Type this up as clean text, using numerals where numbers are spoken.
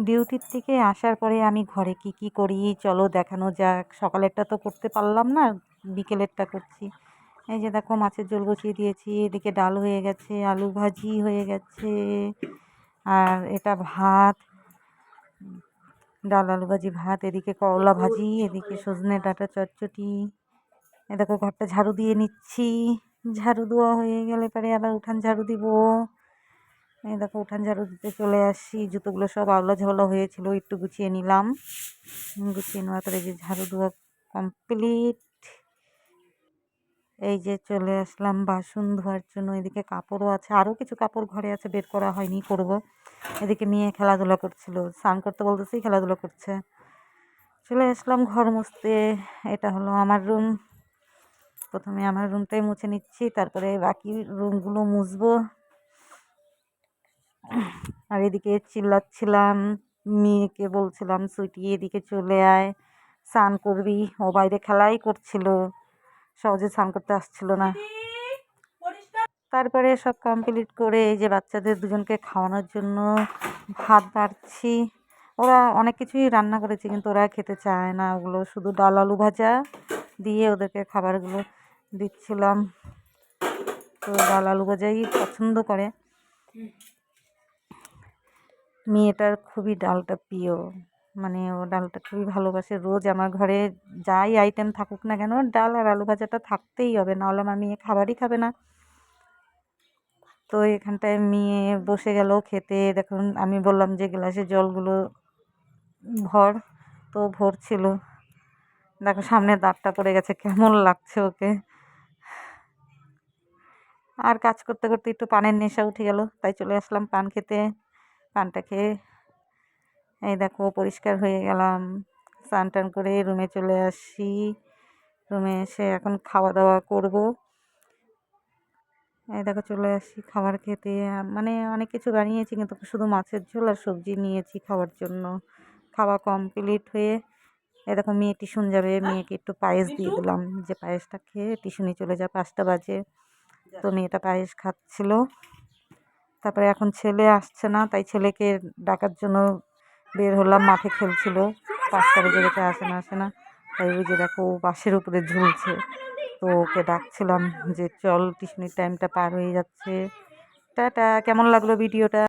ডিউটির থেকে আসার পরে আমি ঘরে কি কি করি চলো দেখানো যাক। সকালেরটা তো করতে পারলাম না, বিকেলেরটা করছি। এই যে দেখো মাছের ঝোল বসিয়ে দিয়েছি, এদিকে ডাল হয়ে গেছে, আলু ভাজি হয়ে গেছে, আর এটা ভাত, ডাল আলু ভাজি ভাত, এদিকে করলা ভাজি, এদিকে সজনে ডাঁটা চচ্চড়ি। এ দেখো ঘরটা ঝাড়ু দিয়ে নিচ্ছি, ঝাড়ু দেওয়া হয়ে গেলে পরে আবার উঠান ঝাড়ু দিব। এই দেখো উঠান ঝাড়ু দিতে চলে আসি, জুতোগুলো সব আওলা ঝাওলা হয়েছিল, একটু গুছিয়ে নিলাম। গুছিয়ে নেওয়ার পরে যে ঝাড়ু দেওয়া কমপ্লিট। এই যে চলে আসলাম বাসন ধোয়ার জন্য। এদিকে কাপড়ও আছে, আরও কিছু কাপড় ঘরে আছে, বের করা হয়নি, করব। এদিকে মেয়ে খেলাধুলা করছিল, স্নান করতে বলতেছি খেলাধুলা করছে। চলে আসলাম ঘর মুছতে। এটা হলো আমার রুম। প্রথমে আমার রুমটাই মুছে নিচ্ছি, তারপরে বাকি রুমগুলো মুছবো। আর এদিকে চিল্লাচ্ছিলাম, মেয়েকে বলছিলাম সুইটি এদিকে চলে আয়, স্নান করবি। ও বাইরে খেলাই করছিল, সহজে স্নান করতে আসছিল না। তারপরে সব কমপ্লিট করে এই যে বাচ্চাদের দুজনকে খাওয়ানোর জন্য ভাত বাড়ছি। ওরা অনেক কিছুই রান্না করেছে কিন্তু ওরা খেতে চায় না, ওগুলো শুধু ডাল আলু ভাজা দিয়ে ওদেরকে খাবারগুলো দিচ্ছিলাম। তো ডাল আলু ভাজাই পছন্দ করে। মেয়েটার খুবই ডালটা প্রিয়, মানে ও ডালটা খুবই ভালোবাসে। রোজ আমার ঘরে যাই আইটেম থাকুক না কেন, ডাল আর আলু ভাজাটা থাকতেই হবে, নাহলে আমার মেয়ে খাবারই খাবে না। তো এখানটায় মেয়ে বসে গেল খেতে। দেখুন আমি বললাম যে গ্লাসে জলগুলো ভর, তো ভরছিল। দেখো সামনে দাঁতটা পড়ে গেছে, কেমন লাগছে ওকে। আর কাজ করতে করতে একটু পানের নেশা উঠে গেল, তাই চলে আসলাম পান খেতে। পানটা খেয়ে এই দেখো পরিষ্কার হয়ে গেলাম, স্নান টান করে রুমে চলে আসি। রুমে এসে এখন খাওয়া দাওয়া করব। এই দেখো চলে আসি খাবার খেতে। মানে অনেক কিছু বানিয়েছি কিন্তু শুধু মাছের ঝোল আর সবজি নিয়েছি খাওয়ার জন্য। খাওয়া কমপ্লিট হয়ে এই দেখো মেয়ে টিউশন যাবে, মেয়েকে একটু পায়েস দিয়ে দিলাম, যে পায়েসটা খেয়ে টিউশনি চলে যা, 5টা বাজে। তো মেয়েটা পায়েস খাচ্ছিল। তারপরে এখন ছেলে আসছে না, তাই ছেলেকে ডাকার জন্য বের হলাম, মাঠে খেলছিল। 5টা বেজে গেছে, আসে না। তাই ওই যে দেখো বাঁশের উপরে ঝুলছে, তো ওকে ডাকছিলাম যে চল, টিউশনির টাইমটা পার হয়ে যাচ্ছে। টাটা। কেমন লাগলো ভিডিওটা?